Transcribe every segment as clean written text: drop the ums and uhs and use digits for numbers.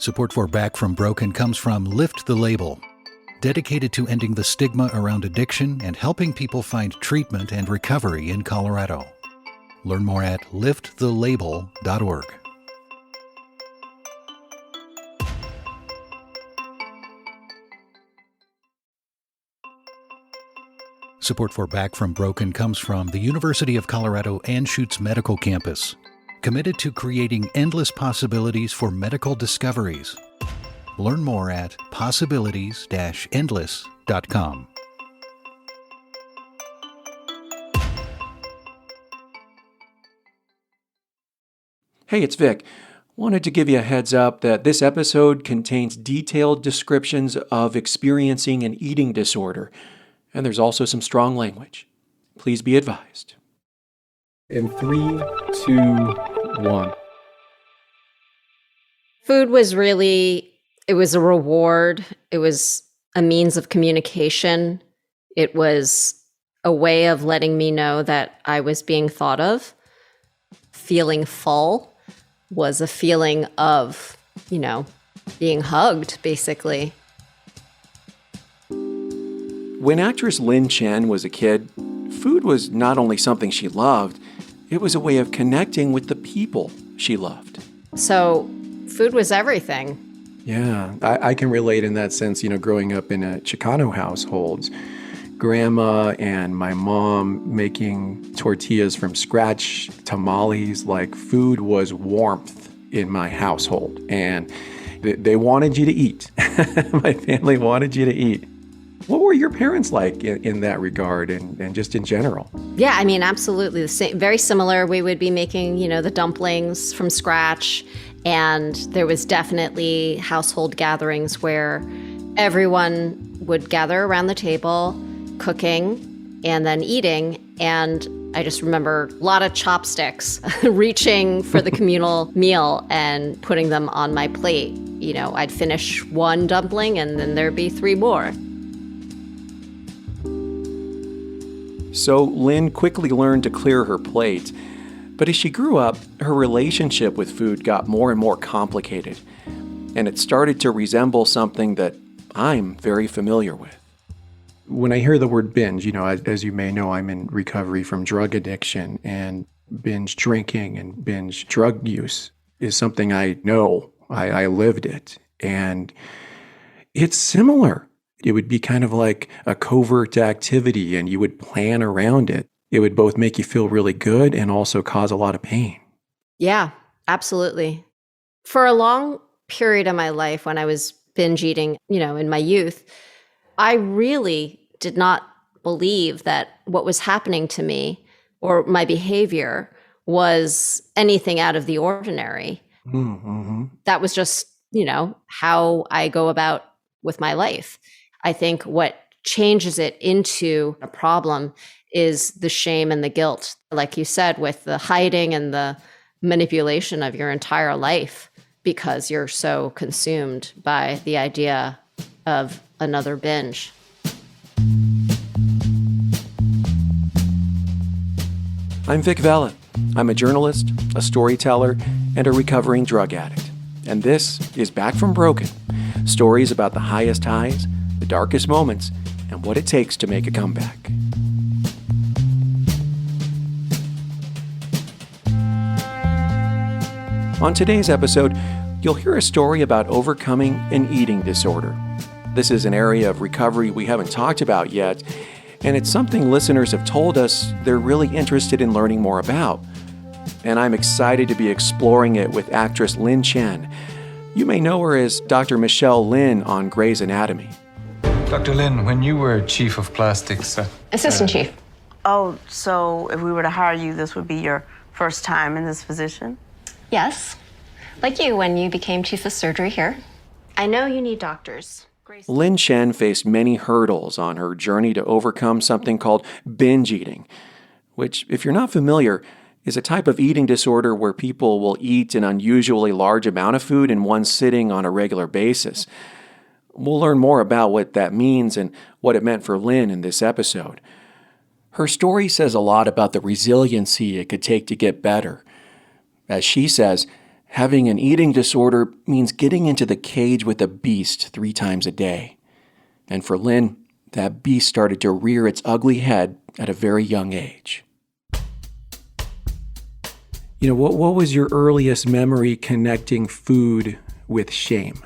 Support for Back from Broken comes from Lift the Label, dedicated to ending the stigma around addiction and helping people find treatment and recovery in Colorado. Learn more at liftthelabel.org. Support for Back from Broken comes from the University of Colorado Anschutz Medical Campus, committed to creating endless possibilities for medical discoveries. Learn more at possibilities-endless.com. Hey, it's Vic. Wanted to give you a heads up that this episode contains detailed descriptions of experiencing an eating disorder, and there's also some strong language. Please be advised. In 3, 2, 1. Food was really, it was a reward. It was a means of communication. It was a way of letting me know that I was being thought of. Feeling full was a feeling of, being hugged, basically. When actress Lynn Chen was a kid, food was not only something she loved, it was a way of connecting with the people she loved. So food was everything. Yeah, I can relate in that sense, growing up in a Chicano household. Grandma and my mom making tortillas from scratch, tamales, like food was warmth in my household. And they wanted you to eat. My family wanted you to eat. What were your parents like in that regard and just in general? Yeah, absolutely the same. Very similar. We would be making, the dumplings from scratch. And there was definitely household gatherings where everyone would gather around the table, cooking and then eating. And I just remember a lot of chopsticks reaching for the communal meal and putting them on my plate. I'd finish one dumpling and then there'd be 3 more. So Lynn quickly learned to clear her plate. But as she grew up, her relationship with food got more and more complicated. And it started to resemble something that I'm very familiar with. When I hear the word binge, as you may know, I'm in recovery from drug addiction, and binge drinking and binge drug use is something I know. I lived it. And it's similar. It would be kind of like a covert activity, and you would plan around it. It would both make you feel really good and also cause a lot of pain. Yeah, absolutely. For a long period of my life when I was binge eating, in my youth, I really did not believe that what was happening to me or my behavior was anything out of the ordinary. Mm-hmm. That was just, how I go about with my life. I think what changes it into a problem is the shame and the guilt, like you said, with the hiding and the manipulation of your entire life because you're so consumed by the idea of another binge. I'm Vic Vela. I'm a journalist, a storyteller, and a recovering drug addict. And this is Back from Broken, stories about the highest highs, the darkest moments, and what it takes to make a comeback. On today's episode, you'll hear a story about overcoming an eating disorder. This is an area of recovery we haven't talked about yet, and it's something listeners have told us they're really interested in learning more about. And I'm excited to be exploring it with actress Lynn Chen. You may know her as Dr. Michelle Lynn on Grey's Anatomy. Dr. Lynn, when you were chief of plastics... Assistant chief. Oh, so if we were to hire you, this would be your first time in this position? Yes. Like you when you became chief of surgery here. I know you need doctors. Lynn Chen faced many hurdles on her journey to overcome something called binge eating, which, if you're not familiar, is a type of eating disorder where people will eat an unusually large amount of food in one sitting on a regular basis. We'll learn more about what that means and what it meant for Lynn in this episode. Her story says a lot about the resiliency it could take to get better. As she says, Having an eating disorder means getting into the cage with a beast 3 times a day. And for Lynn, that beast started to rear its ugly head at a very young age. What was your earliest memory connecting food with shame?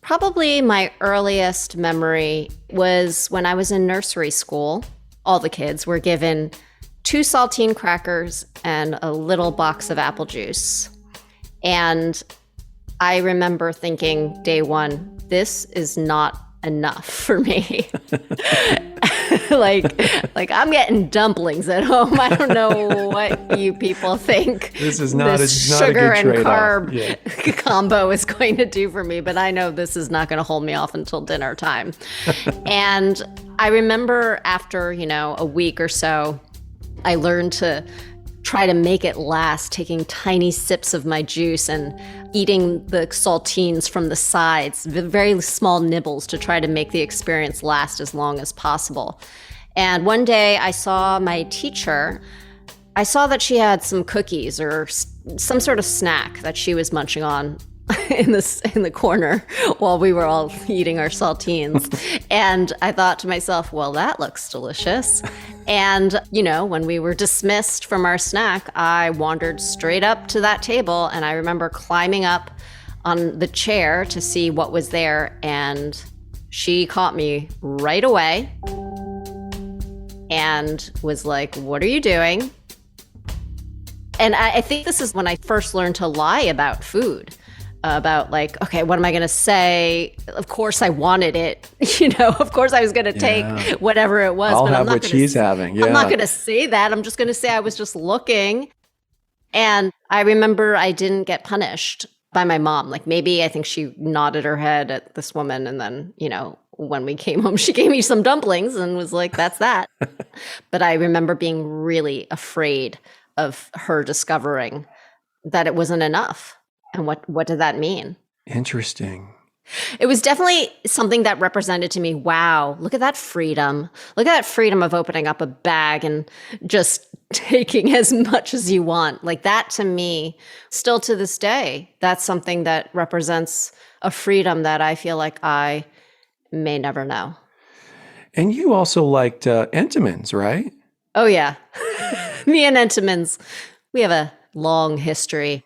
Probably my earliest memory was when I was in nursery school. All the kids were given 2 saltine crackers and a little box of apple juice. And I remember thinking day one, this is not enough for me. like I'm getting dumplings at home. I don't know what you people think This is not this not a sugar good and trade-off. carb Yeah. combo is going to do for me, but I know this is not going to hold me off until dinner time. And I remember after, a week or so, I learned to try to make it last, taking tiny sips of my juice and eating the saltines from the sides, very small nibbles to try to make the experience last as long as possible. And one day I saw my teacher. I saw that she had some cookies or some sort of snack that she was munching on in the corner while we were all eating our saltines. And I thought to myself, well, that looks delicious. And, when we were dismissed from our snack, I wandered straight up to that table, and I remember climbing up on the chair to see what was there, and she caught me right away and was like, "What are you doing?" And I think this is when I first learned to lie about food. About okay, what am I going to say? Of course I wanted it. Of course I was going to take whatever it was. I'll but have I'm not what she's having. Yeah. I'm not going to say that. I'm just going to say I was just looking. And I remember I didn't get punished by my mom. Maybe I think she nodded her head at this woman. And then, when we came home, she gave me some dumplings and was like, that's that. But I remember being really afraid of her discovering that it wasn't enough. And what did that mean? Interesting. It was definitely something that represented to me, wow, look at that freedom. Look at that freedom of opening up a bag and just taking as much as you want. That to me, still to this day, that's something that represents a freedom that I feel like I may never know. And you also liked Entenmann's, right? Oh, yeah. Me and Entenmann's, we have a long history.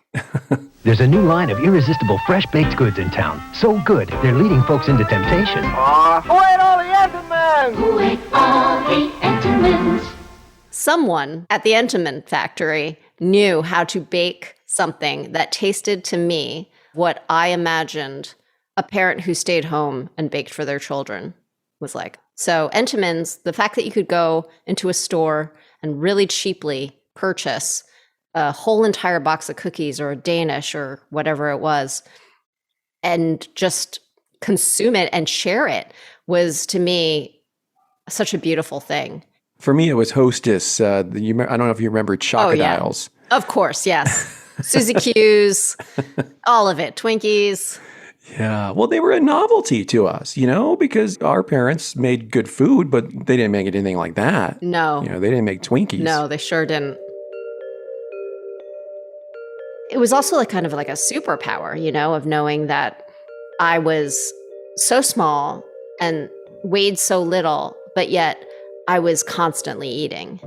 There's a new line of irresistible fresh baked goods in town. So good, they're leading folks into temptation. Who ate all the Entenmann's? Who ate all the Entenmann's? Someone at the Entenmann factory knew how to bake something that tasted to me what I imagined a parent who stayed home and baked for their children was like. So Entenmann's, the fact that you could go into a store and really cheaply purchase a whole entire box of cookies or a Danish or whatever it was, and just consume it and share it was, to me, such a beautiful thing. For me, it was Hostess. I don't know if you remember Chocodiles. Of course, yes. Suzy Q's, all of it, Twinkies. Yeah. Well, they were a novelty to us, because our parents made good food, but they didn't make anything like that. No. They didn't make Twinkies. No, they sure didn't. It was also kind of like a superpower, of knowing that I was so small and weighed so little, but yet I was constantly eating.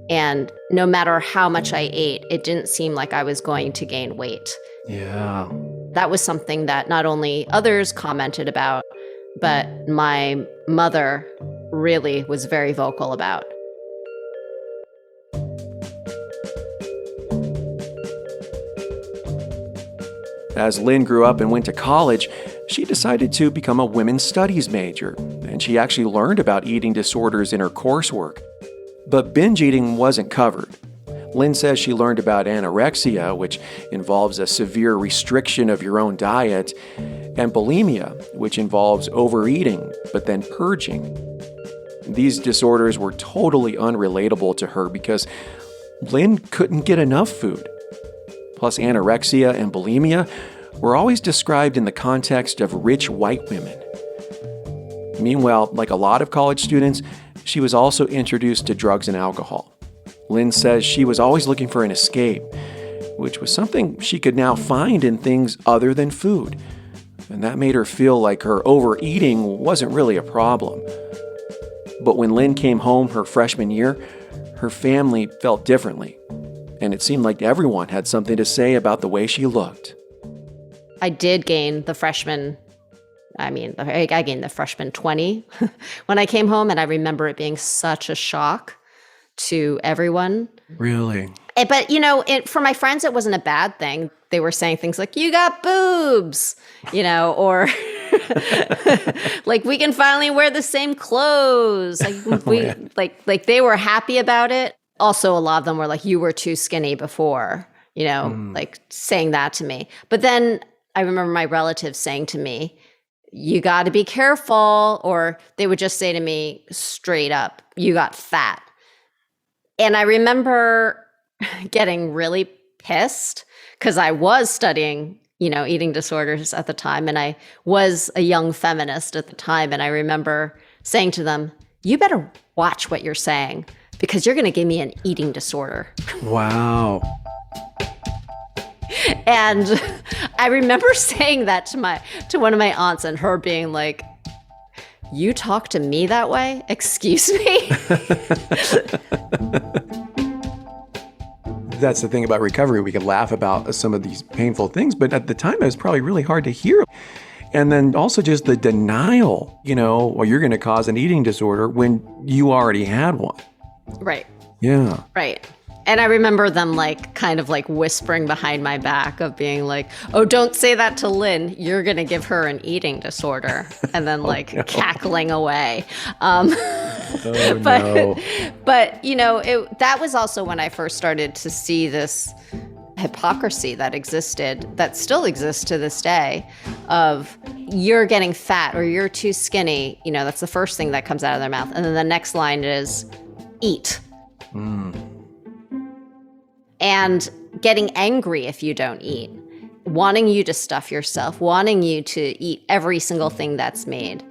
And no matter how much I ate, it didn't seem like I was going to gain weight. Yeah. That was something that not only others commented about, but my mother really was very vocal about. As Lynn grew up and went to college, she decided to become a women's studies major, and she actually learned about eating disorders in her coursework. But binge eating wasn't covered. Lynn says she learned about anorexia, which involves a severe restriction of your own diet, and bulimia, which involves overeating, but then purging. These disorders were totally unrelatable to her because Lynn couldn't get enough food. Plus, anorexia and bulimia were always described in the context of rich white women. Meanwhile, like a lot of college students, she was also introduced to drugs and alcohol. Lynn says she was always looking for an escape. which was something she could now find in things other than food. And that made her feel like her overeating wasn't really a problem. But when Lynn came home her freshman year, her family felt differently. And it seemed like everyone had something to say about the way she looked. I did gain the freshman, I gained the freshman 20 when I came home, and I remember it being such a shock to everyone. Really? But, for my friends, it wasn't a bad thing. They were saying things like, you got boobs, or like, we can finally wear the same clothes. Like they were happy about it. Also, a lot of them were like, you were too skinny before, like saying that to me. But then I remember my relatives saying to me, you got to be careful. Or they would just say to me straight up, you got fat. And I remember getting really pissed because I was studying, eating disorders at the time. And I was a young feminist at the time. And I remember saying to them, you better watch what you're saying because you're going to give me an eating disorder. Wow. And I remember saying that to one of my aunts, and her being like, you talk to me that way? Excuse me? That's the thing about recovery. We could laugh about some of these painful things, but at the time it was probably really hard to hear. And then also just the denial, or you're going to cause an eating disorder when you already had one. Right. Yeah. Right. And I remember them kind of whispering behind my back of being like, oh, don't say that to Lynn. You're going to give her an eating disorder. And then cackling away. No. But, that was also when I first started to see this hypocrisy that existed, that still exists to this day, of you're getting fat or you're too skinny. That's the first thing that comes out of their mouth. And then the next line is eat. And getting angry if you don't eat, wanting you to stuff yourself, wanting you to eat every single thing that's made.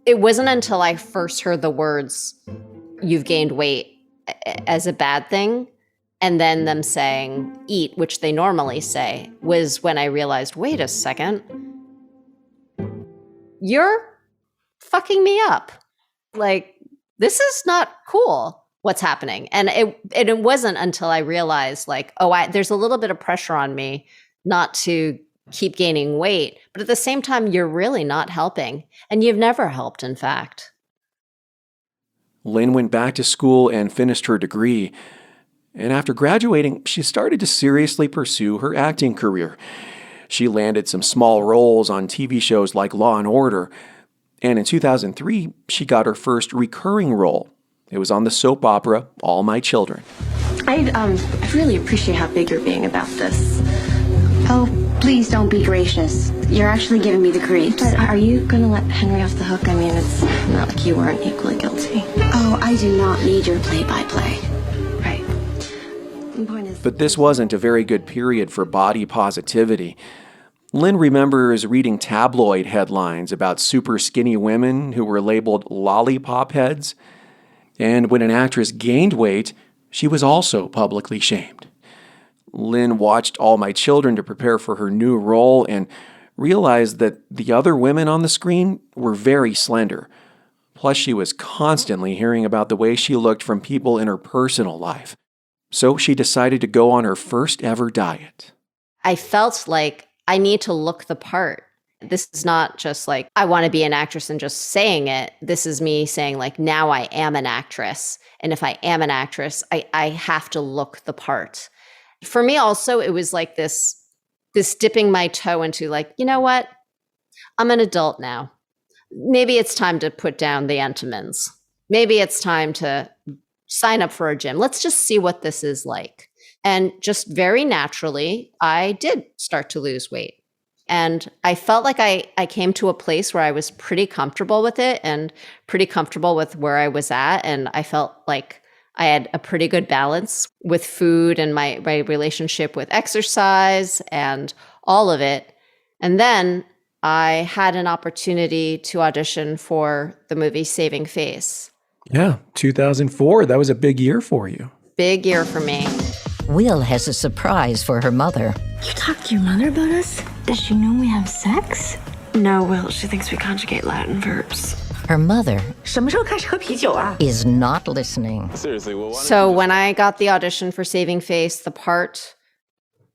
It wasn't until I first heard the words, you've gained weight, as a bad thing, and then them saying eat, which they normally say, was when I realized, wait a second, you're fucking me up. This is not cool. What's happening. And it wasn't until I realized there's a little bit of pressure on me not to keep gaining weight. But at the same time, you're really not helping. And you've never helped, in fact. Lynn went back to school and finished her degree. And after graduating, she started to seriously pursue her acting career. She landed some small roles on TV shows like Law & Order. And in 2003, she got her first recurring role. It was on the soap opera, All My Children. I really appreciate how big you're being about this. Oh, please don't be gracious. You're actually giving me the creeps. But are you going to let Henry off the hook? I mean, it's not like you weren't equally guilty. Oh, I do not need your play-by-play. Right. The point is... But this wasn't a very good period for body positivity. Lynn remembers reading tabloid headlines about super skinny women who were labeled lollipop heads. And when an actress gained weight, she was also publicly shamed. Lynn watched All My Children to prepare for her new role and realized that the other women on the screen were very slender. Plus, she was constantly hearing about the way she looked from people in her personal life. So she decided to go on her first ever diet. I felt like I need to look the part. This is not just I want to be an actress and just saying it. This is me saying now I am an actress. And if I am an actress, I have to look the part. For me also, it was this dipping my toe into you know what? I'm an adult now. Maybe it's time to put down the Entenmann's. Maybe it's time to sign up for a gym. Let's just see what this is like. And just very naturally, I did start to lose weight. And I felt like I came to a place where I was pretty comfortable with it and pretty comfortable with where I was at. And I felt like I had a pretty good balance with food and my relationship with exercise and all of it. And then I had an opportunity to audition for the movie Saving Face. Yeah, 2004. That was a big year for you. Big year for me. Will has a surprise for her mother. You talked to your mother about us? Does she know we have sex? No, Will. She thinks we conjugate Latin verbs. Her mother is not listening. Seriously, So when I got the audition for Saving Face, the part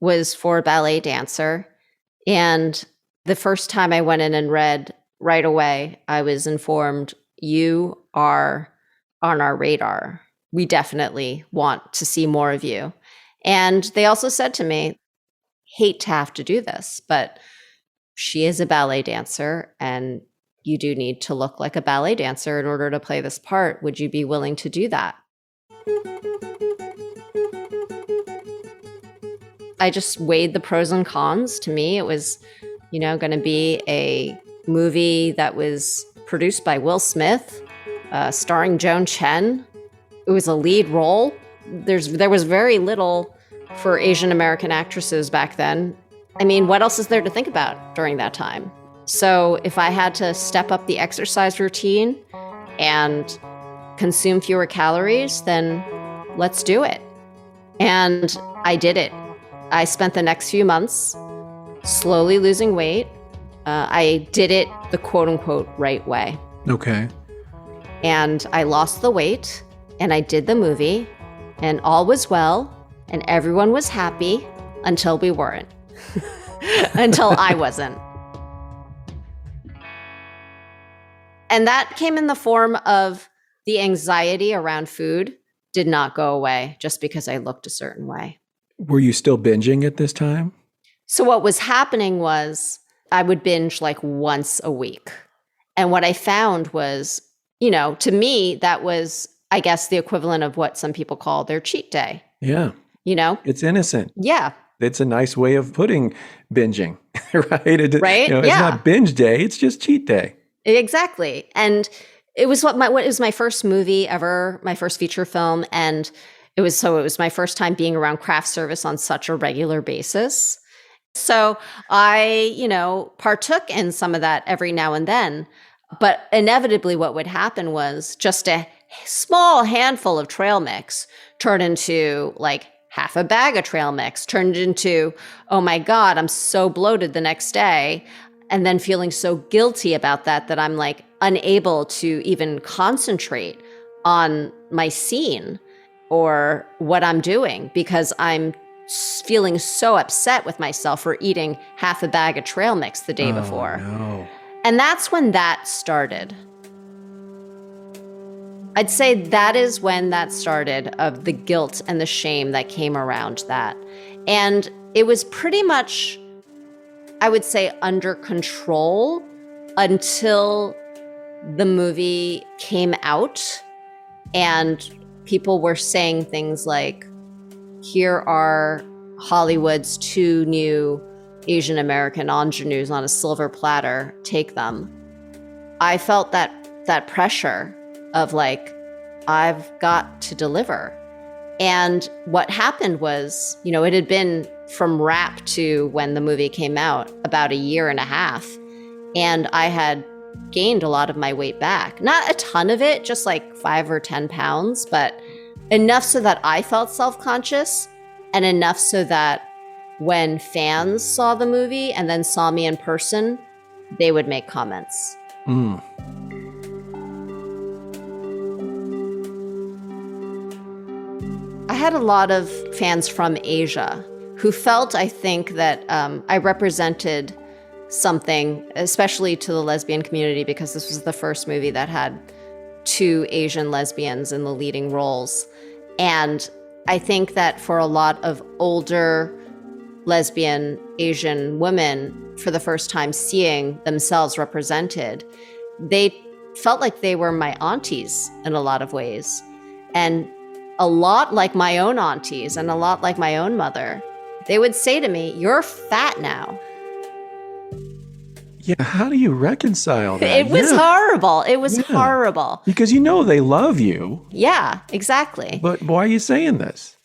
was for a ballet dancer. And the first time I went in and read, right away, I was informed, you are on our radar. We definitely want to see more of you. And they also said to me, hate to have to do this, but she is a ballet dancer and you do need to look like a ballet dancer in order to play this part. Would you be willing to do that? I just weighed the pros and cons. To me, it was, going to be a movie that was produced by Will Smith, starring Lynn Chen. It was a lead role. There was very little for Asian American actresses back then. I mean, what else is there to think about during that time? So if I had to step up the exercise routine and consume fewer calories, then let's do it. And I did it. I spent the next few months slowly losing weight. I did it the quote unquote right way. Okay. And I lost the weight and I did the movie and all was well and everyone was happy until we weren't. Until I wasn't. And that came in the form of the anxiety around food did not go away just because I looked a certain way. Were you still binging at this time? So what was happening was I would binge like once a week. And what I found was, to me, that was, I guess, the equivalent of what some people call their cheat day. Yeah. It's innocent. Yeah. It's a nice way of putting binging, right? Right? It's not binge day, it's just cheat day. Exactly. And it was what was my first movie ever, my first feature film. And it was my first time being around craft service on such a regular basis. So I, partook in some of that every now and then. But inevitably what would happen was just a small handful of trail mix turned into like half a bag of trail mix, turned into, oh my God, I'm so bloated the next day. And then feeling so guilty about that I'm like unable to even concentrate on my scene or what I'm doing because I'm feeling so upset with myself for eating half a bag of trail mix the day before. No. And that's when that started. I'd say that is when that started, of the guilt and the shame that came around that. And it was pretty much, I would say, under control until the movie came out and people were saying things like, here are Hollywood's 2 new Asian American ingenues on a silver platter, take them. I felt that pressure of like, I've got to deliver. And what happened was, it had been from wrap to when the movie came out about 1.5 years. And I had gained a lot of my weight back. Not a ton of it, just like 5 or 10 pounds, but enough so that I felt self-conscious and enough so that when fans saw the movie and then saw me in person, they would make comments. I had a lot of fans from Asia who felt, I think, that I represented something, especially to the lesbian community, because this was the first movie that had 2 Asian lesbians in the leading roles. And I think that for a lot of older lesbian Asian women, for the first time seeing themselves represented, they felt like they were my aunties in a lot of ways. And a lot like my own aunties and a lot like my own mother, they would say to me, "You're fat now." Yeah, how do you reconcile that? It was horrible. It was horrible. Because they love you. Yeah, exactly. But why are you saying this?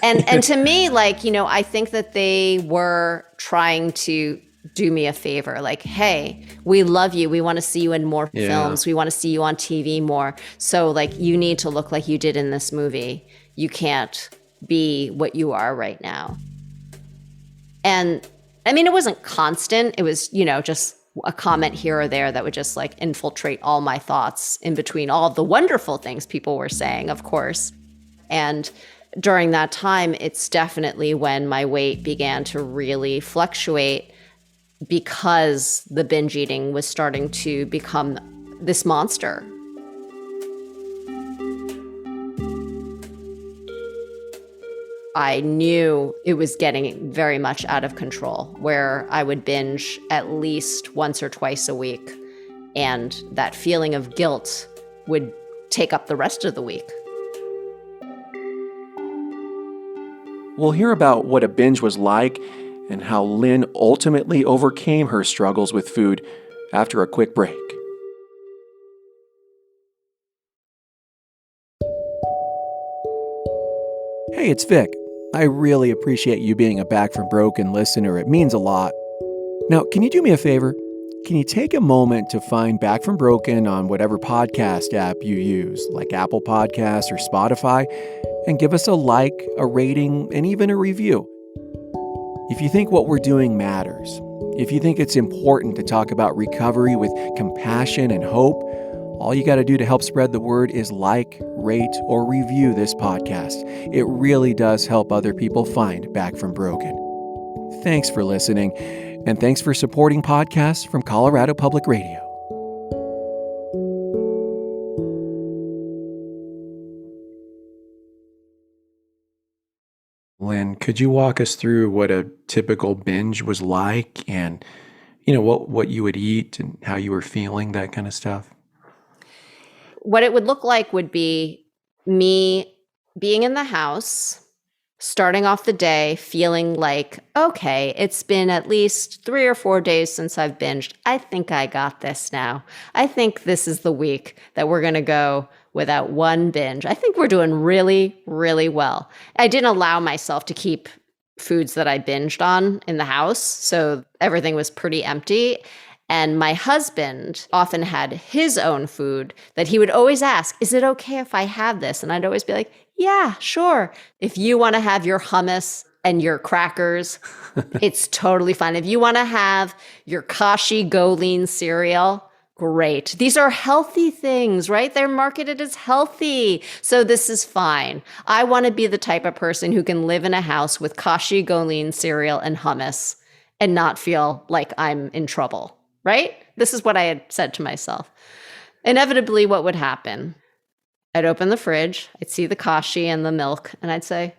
And to me, like, I think that they were trying to do me a favor. Like, hey, we love you. We want to see you in more films. We want to see you on TV more. So, like, you need to look like you did in this movie. You can't be what you are right now. And I mean, it wasn't constant. It was, just a comment here or there that would just like infiltrate all my thoughts in between all of the wonderful things people were saying, of course. And during that time, it's definitely when my weight began to really fluctuate because the binge eating was starting to become this monster. I knew it was getting very much out of control, where I would binge at least once or twice a week, and that feeling of guilt would take up the rest of the week. We'll hear about what a binge was like and how Lynn ultimately overcame her struggles with food after a quick break. Hey, it's Vic. I really appreciate you being a Back from Broken listener. It means a lot. Now, can you do me a favor? Can you take a moment to find Back from Broken on whatever podcast app you use, like Apple Podcasts or Spotify, and give us a like, a rating, and even a review? If you think what we're doing matters, if you think it's important to talk about recovery with compassion and hope, all you got to do to help spread the word is like, rate, or review this podcast. It really does help other people find Back from Broken. Thanks for listening, and thanks for supporting podcasts from Colorado Public Radio. Lynn, could you walk us through what a typical binge was like and, what you would eat and how you were feeling, that kind of stuff? What it would look like would be me being in the house, starting off the day feeling like, okay, it's been at least 3 or 4 days since I've binged. I think I got this now. I think this is the week that we're going to go without one binge. I think we're doing really, really well. I didn't allow myself to keep foods that I binged on in the house, so everything was pretty empty. And my husband often had his own food that he would always ask, is it okay if I have this? And I'd always be like, yeah, sure. If you want to have your hummus and your crackers, it's totally fine. If you want to have your Kashi Go Lean cereal, great. These are healthy things, right? They're marketed as healthy. So this is fine. I want to be the type of person who can live in a house with Kashi Go Lean cereal and hummus and not feel like I'm in trouble. Right? This is what I had said to myself. Inevitably, what would happen? I'd open the fridge, I'd see the kashi and the milk, and I'd say,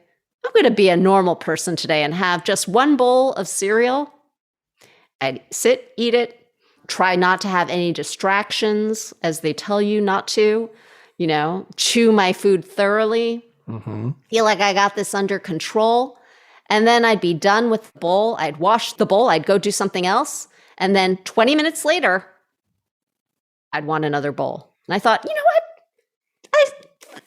I'm going to be a normal person today and have just one bowl of cereal. I'd sit, eat it, try not to have any distractions as they tell you not to, chew my food thoroughly, feel like I got this under control. And then I'd be done with the bowl. I'd wash the bowl. I'd go do something else. And then 20 minutes later, I'd want another bowl. And I thought, you know what?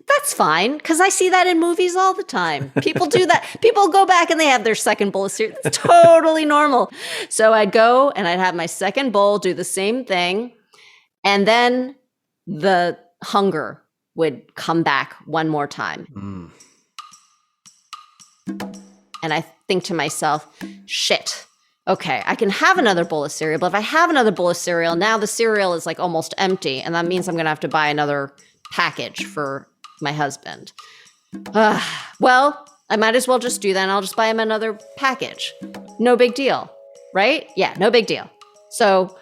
That's fine, because I see that in movies all the time. People do that. People go back and they have their second bowl of cereal. It's totally normal. So I'd go and I'd have my second bowl, do the same thing. And then the hunger would come back one more time. And I think to myself, shit. Okay, I can have another bowl of cereal, but if I have another bowl of cereal, now the cereal is like almost empty, and that means I'm going to have to buy another package for my husband. Well, I might as well just do that, and I'll just buy him another package. No big deal, right? Yeah, no big deal. So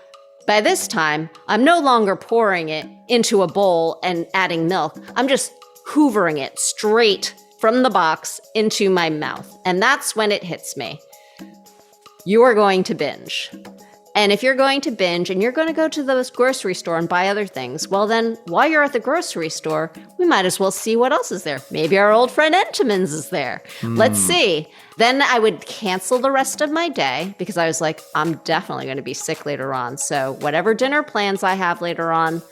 by this time, I'm no longer pouring it into a bowl and adding milk. I'm just hoovering it straight from the box into my mouth, and that's when it hits me. You are going to binge. And if you're going to binge and you're going to go to the grocery store and buy other things, well then, while you're at the grocery store, we might as well see what else is there. Maybe our old friend Entenmann's is there. Let's see. Then I would cancel the rest of my day because I was like, I'm definitely going to be sick later on. So whatever dinner plans I have later on,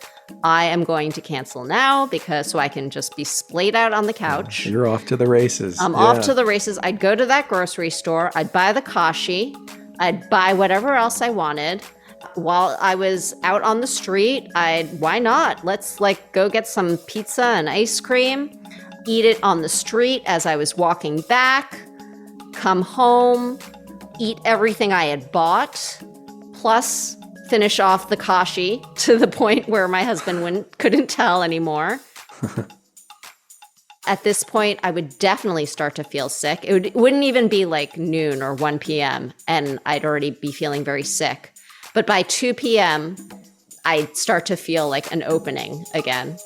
I am going to cancel now so I can just be splayed out on the couch. You're off to the races. I'm off to the races. I'd go to that grocery store. I'd buy the kashi. I'd buy whatever else I wanted. While I was out on the street, why not? Let's go get some pizza and ice cream. eat it on the street as I was walking back, come home, eat everything I had bought, plus finish off the kashi to the point where my husband couldn't tell anymore. At this point, I would definitely start to feel sick. It wouldn't even be like noon or 1 p.m. and I'd already be feeling very sick. But by 2 p.m., I'd start to feel like an opening again,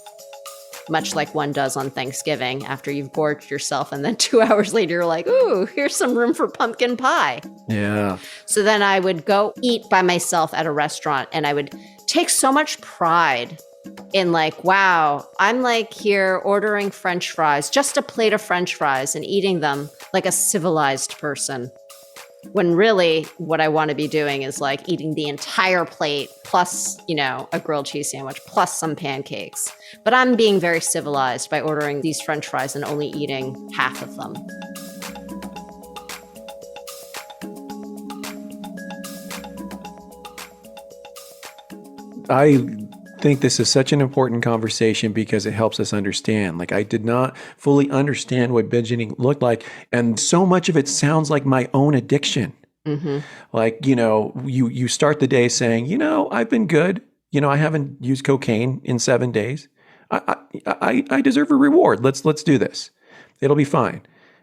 much like one does on Thanksgiving after you've gorged yourself. And then 2 hours later, you're like, ooh, here's some room for pumpkin pie. Yeah. So then I would go eat by myself at a restaurant and I would take so much pride in like, wow, I'm like here ordering French fries, just a plate of French fries and eating them like a civilized person. When really what I want to be doing is like eating the entire plate plus, a grilled cheese sandwich plus some pancakes. But I'm being very civilized by ordering these French fries and only eating half of them. I think this is such an important conversation because it helps us understand. Like, I did not fully understand what binge eating looked like. And so much of it sounds like my own addiction. Mm-hmm. Like, you start the day saying, I've been good. I haven't used cocaine in 7 days. I deserve a reward. Let's do this. It'll be fine.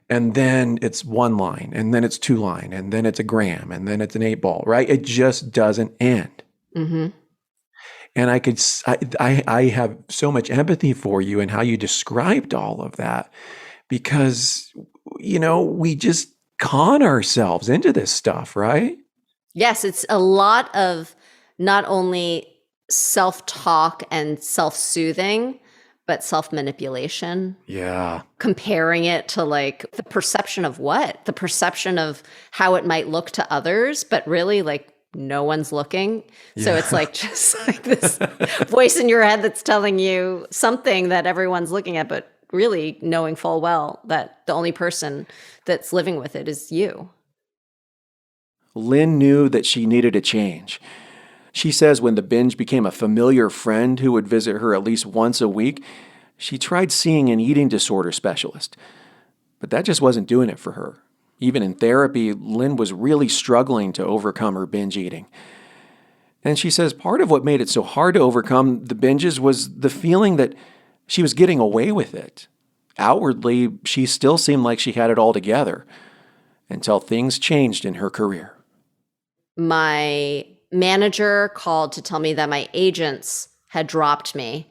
And then it's 1 line, and then it's 2 line, and then it's a gram, and then it's an 8 ball, right? It just doesn't end. Mm-hmm. And I have so much empathy for you and how you described all of that because, we just con ourselves into this stuff, right? Yes, it's a lot of not only self-talk and self-soothing, but self-manipulation. Yeah. Comparing it to like the perception of what? The perception of how it might look to others, but really like no one's looking. Yeah. So it's like just like this voice in your head that's telling you something that everyone's looking at, but really knowing full well that the only person that's living with it is you. Lynn knew that she needed a change. She says when the binge became a familiar friend who would visit her at least once a week, she tried seeing an eating disorder specialist. But that just wasn't doing it for her. Even in therapy, Lynn was really struggling to overcome her binge eating. And she says part of what made it so hard to overcome the binges was the feeling that she was getting away with it. Outwardly, she still seemed like she had it all together until things changed in her career. My manager called to tell me that my agents had dropped me.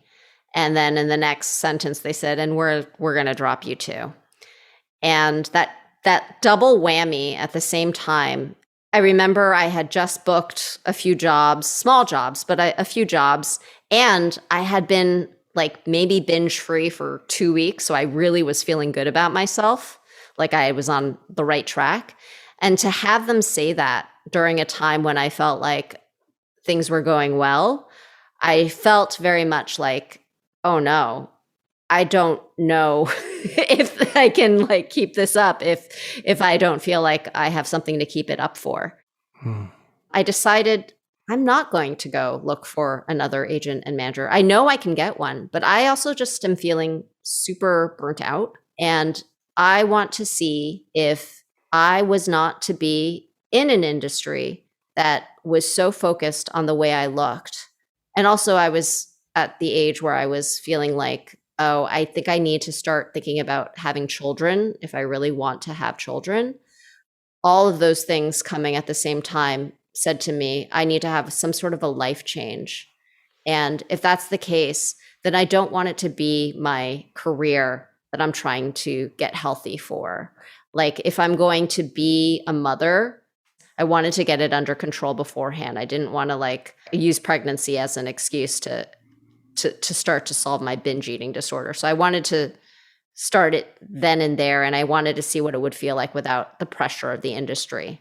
And then in the next sentence, they said, and we're going to drop you too. And that double whammy at the same time, I remember I had just booked a few jobs, small jobs, but a few jobs. And I had been like maybe binge free for 2 weeks. So I really was feeling good about myself. Like I was on the right track. And to have them say that during a time when I felt like things were going well, I felt very much like, oh no, I don't know if I can like keep this up if I don't feel like I have something to keep it up for. I decided I'm not going to go look for another agent and manager. I know I can get one, but I also just am feeling super burnt out. And I want to see if I was not to be in an industry that was so focused on the way I looked. And also I was at the age where I was feeling like, oh, I think I need to start thinking about having children if I really want to have children. All of those things coming at the same time said to me, I need to have some sort of a life change. And if that's the case, then I don't want it to be my career that I'm trying to get healthy for. Like if I'm going to be a mother, I wanted to get it under control beforehand. I didn't want to like use pregnancy as an excuse to start to solve my binge eating disorder. So I wanted to start it then and there, and I wanted to see what it would feel like without the pressure of the industry.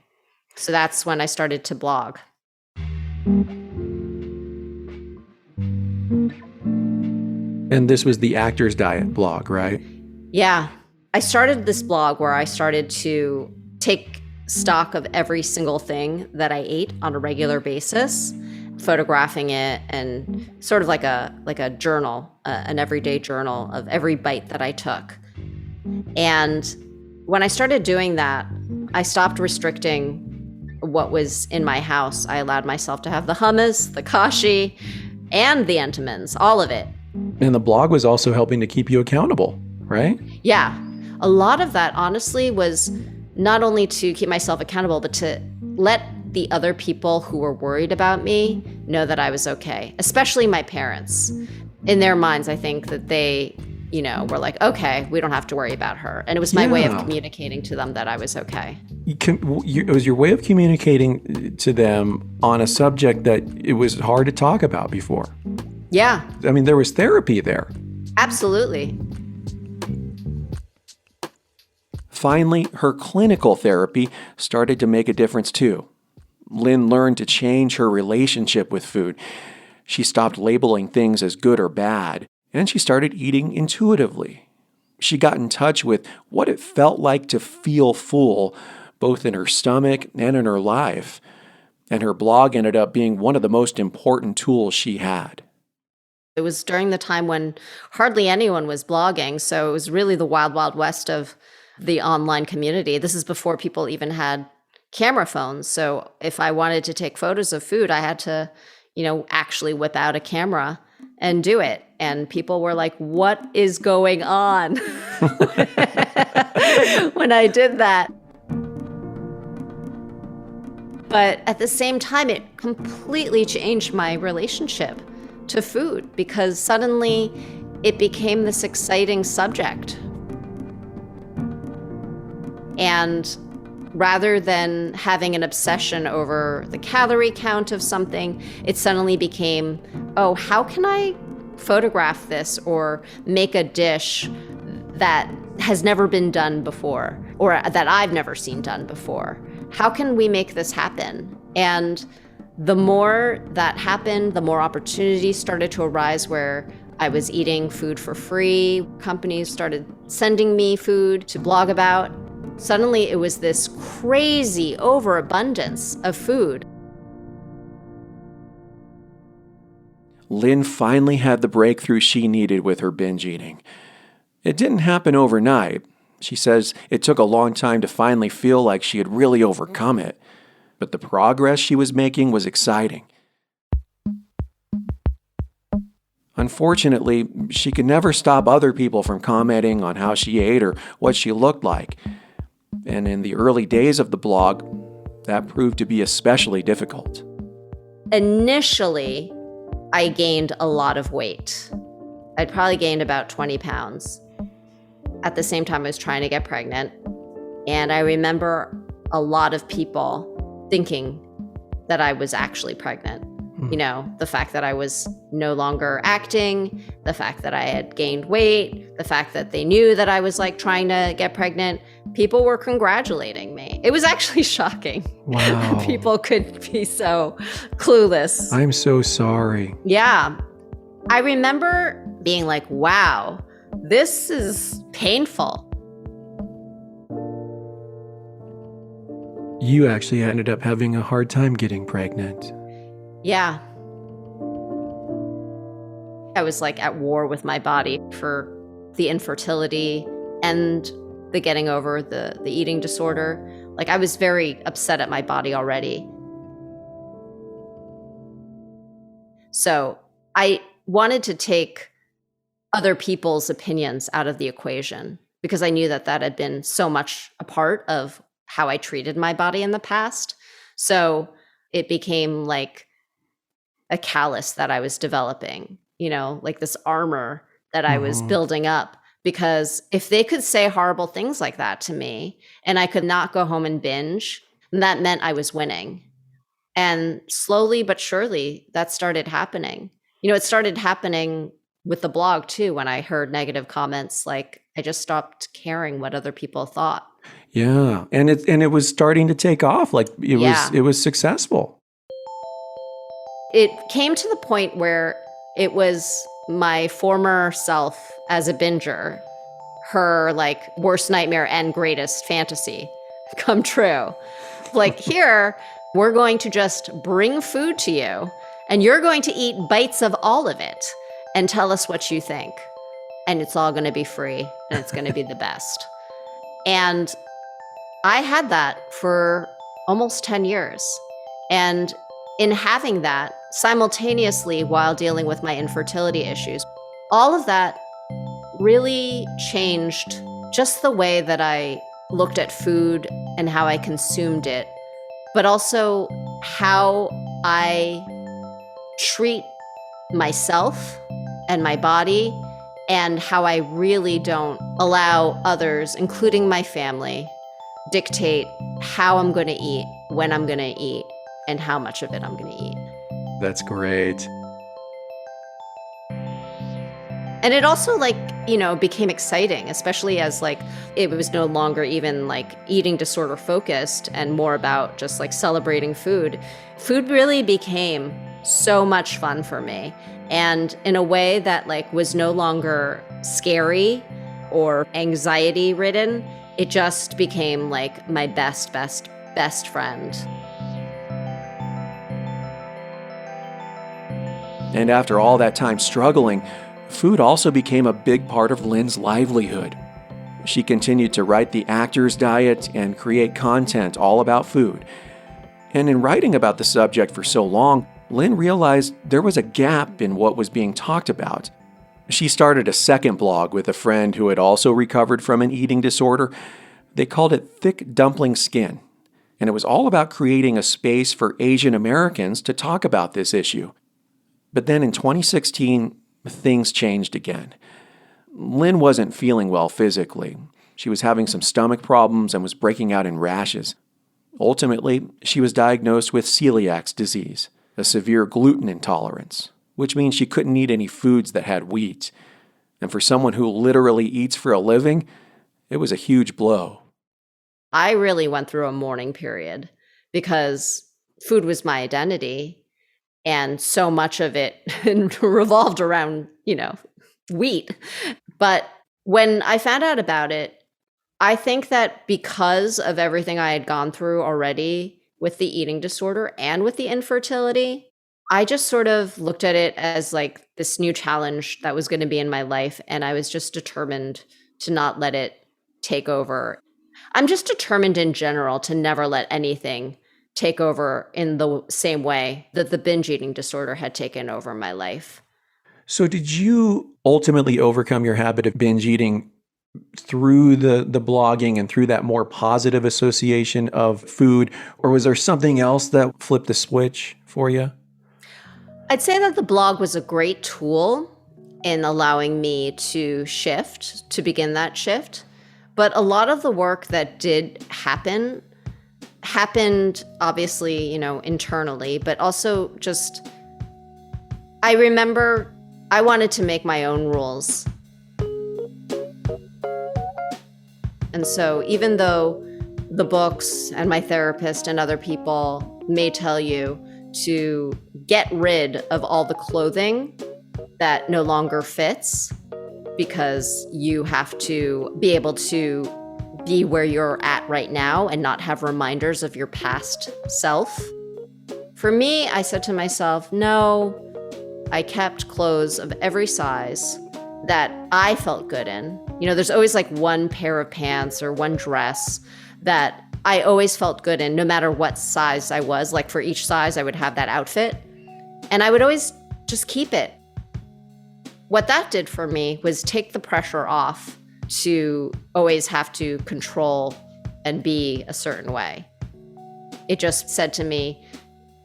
So that's when I started to blog. And this was the Actor's Diet blog, right? Yeah. I started this blog where I started to take stock of every single thing that I ate on a regular basis, photographing it, and sort of like a journal, an everyday journal of every bite that I took. And when I started doing that, I stopped restricting what was in my house. I allowed myself to have the hummus, the kashi, and the Entenmann's, all of it. And the blog was also helping to keep you accountable, right? Yeah. A lot of that, honestly, was not only to keep myself accountable, but to let the other people who were worried about me know that I was okay, especially my parents. In their minds, I think that they, were like, okay, we don't have to worry about her. And it was my way of communicating to them that I was okay. It was your way of communicating to them on a subject that it was hard to talk about before. Yeah. I mean, there was therapy there. Absolutely. Finally, her clinical therapy started to make a difference too. Lynn learned to change her relationship with food. She stopped labeling things as good or bad, and she started eating intuitively. She got in touch with what it felt like to feel full, both in her stomach and in her life. And her blog ended up being one of the most important tools she had. It was during the time when hardly anyone was blogging, so it was really the wild, wild west of the online community. This is before people even had camera phones. So if I wanted to take photos of food, I had to, actually whip out a camera and do it. And people were like, what is going on? When I did that. But at the same time, it completely changed my relationship to food because suddenly it became this exciting subject. And rather than having an obsession over the calorie count of something, it suddenly became, oh, how can I photograph this or make a dish that has never been done before or that I've never seen done before? How can we make this happen? And the more that happened, the more opportunities started to arise where I was eating food for free. Companies started sending me food to blog about. Suddenly, it was this crazy overabundance of food. Lynn finally had the breakthrough she needed with her binge eating. It didn't happen overnight. She says it took a long time to finally feel like she had really overcome it. But the progress she was making was exciting. Unfortunately, she could never stop other people from commenting on how she ate or what she looked like. And in the early days of the blog, that proved to be especially difficult. Initially, I gained a lot of weight. I'd probably gained about 20 pounds. At the same time, I was trying to get pregnant. And I remember a lot of people thinking that I was actually pregnant. The fact that I was no longer acting, the fact that I had gained weight, the fact that they knew that I was trying to get pregnant. People were congratulating me. It was actually shocking. Wow. People could be so clueless. I'm so sorry. Yeah. I remember being like, wow, this is painful. You actually ended up having a hard time getting pregnant. Yeah. I was at war with my body for the infertility and the getting over the eating disorder. I was very upset at my body already. So I wanted to take other people's opinions out of the equation because I knew that had been so much a part of how I treated my body in the past. So it became a callus that I was developing, this armor that I was building up. Because if they could say horrible things like that to me and I could not go home and binge, that meant I was winning. And slowly but surely that started happening. It started happening with the blog too, when I heard negative comments, I just stopped caring what other people thought. Yeah. And it was starting to take off. It was successful. It came to the point where it was my former self as a binger, her worst nightmare and greatest fantasy come true. Here, we're going to just bring food to you and you're going to eat bites of all of it and tell us what you think. and it's all going to be free and it's going to be the best. And I had that for almost 10 years. And in having that simultaneously while dealing with my infertility issues, all of that really changed just the way that I looked at food and how I consumed it, but also how I treat myself and my body, and how I really don't allow others, including my family, dictate how I'm going to eat, when I'm going to eat, and how much of it I'm going to eat. That's great. And it also became exciting, especially as it was no longer even eating disorder focused and more about just celebrating food. Food really became so much fun for me. And in a way that was no longer scary or anxiety ridden, it just became my best friend. And after all that time struggling, food also became a big part of Lynn's livelihood. She continued to write the Actor's Diet and create content all about food. And in writing about the subject for so long, Lynn realized there was a gap in what was being talked about. She started a second blog with a friend who had also recovered from an eating disorder. They called it Thick Dumpling Skin, and it was all about creating a space for Asian Americans to talk about this issue. But then in 2016, things changed again. Lynn wasn't feeling well physically. She was having some stomach problems and was breaking out in rashes. Ultimately, she was diagnosed with celiac disease, a severe gluten intolerance, which means she couldn't eat any foods that had wheat. And for someone who literally eats for a living, it was a huge blow. I really went through a mourning period because food was my identity, and so much of it revolved around, wheat. But when I found out about it, I think that because of everything I had gone through already with the eating disorder and with the infertility, I just sort of looked at it as this new challenge that was going to be in my life. And I was just determined to not let it take over. I'm just determined in general to never let anything take over in the same way that the binge eating disorder had taken over my life. So did you ultimately overcome your habit of binge eating through the blogging and through that more positive association of food, or was there something else that flipped the switch for you? I'd say that the blog was a great tool in allowing me to begin that shift. But a lot of the work that did happened obviously, internally, but also just, I remember I wanted to make my own rules. And so even though the books and my therapist and other people may tell you to get rid of all the clothing that no longer fits because you have to be able to be where you're at right now and not have reminders of your past self. For me, I said to myself, no, I kept clothes of every size that I felt good in. There's always one pair of pants or one dress that I always felt good in, no matter what size I was. For each size, I would have that outfit. And I would always just keep it. What that did for me was take the pressure off to always have to control and be a certain way. It just said to me,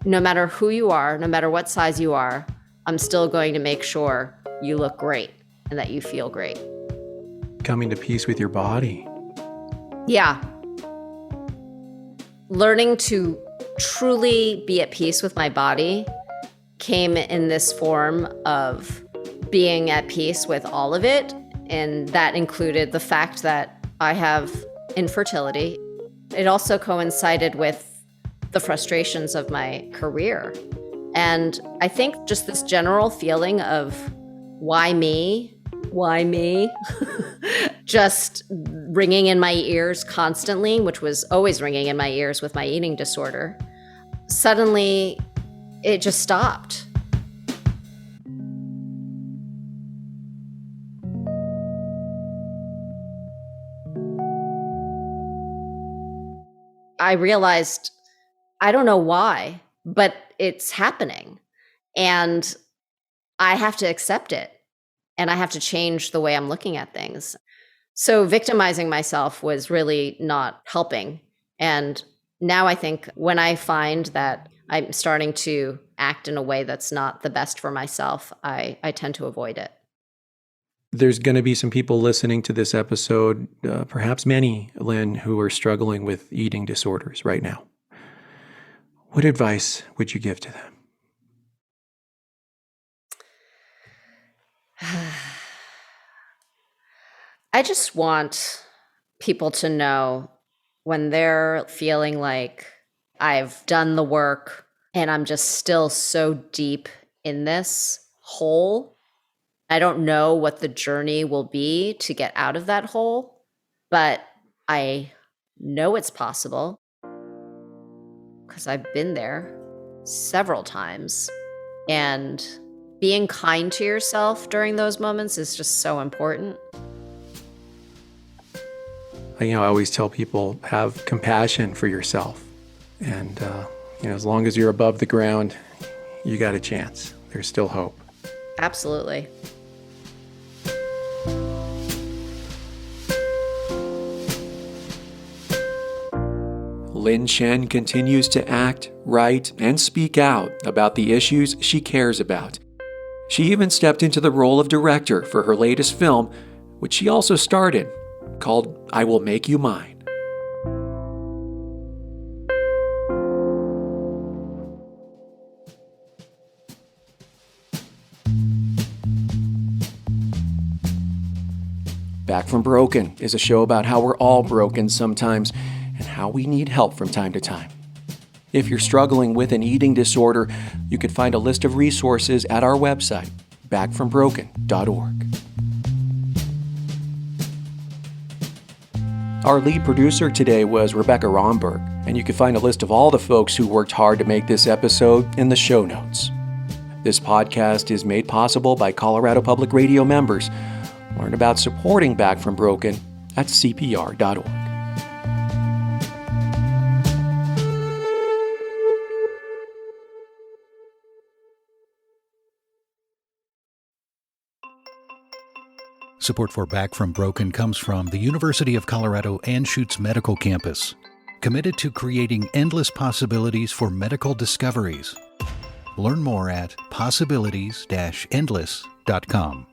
no matter who you are, no matter what size you are, I'm still going to make sure you look great and that you feel great. Coming to peace with your body. Yeah. Learning to truly be at peace with my body came in this form of being at peace with all of it. And that included the fact that I have infertility. It also coincided with the frustrations of my career. And I think just this general feeling of why me, just ringing in my ears constantly, which was always ringing in my ears with my eating disorder. Suddenly, it just stopped. I realized, I don't know why, but it's happening. And I have to accept it. And I have to change the way I'm looking at things. So victimizing myself was really not helping. And now I think when I find that I'm starting to act in a way that's not the best for myself, I tend to avoid it. There's going to be some people listening to this episode, perhaps many, Lynn, who are struggling with eating disorders right now. What advice would you give to them? I just want people to know when they're feeling like I've done the work and I'm just still so deep in this hole. I don't know what the journey will be to get out of that hole, but I know it's possible because I've been there several times. And being kind to yourself during those moments is just so important. I always tell people, have compassion for yourself. And, as long as you're above the ground, you got a chance. There's still hope. Absolutely. Lynn Chen continues to act, write, and speak out about the issues she cares about. She even stepped into the role of director for her latest film, which she also starred in, called I Will Make You Mine. Back from Broken is a show about how we're all broken sometimes and how we need help from time to time. If you're struggling with an eating disorder, you can find a list of resources at our website, backfrombroken.org. Our lead producer today was Rebekah Romberg, and you can find a list of all the folks who worked hard to make this episode in the show notes. This podcast is made possible by Colorado Public Radio members. Learn about supporting Back from Broken at CPR.org. Support for Back from Broken comes from the University of Colorado Anschutz Medical Campus, committed to creating endless possibilities for medical discoveries. Learn more at possibilities-endless.com.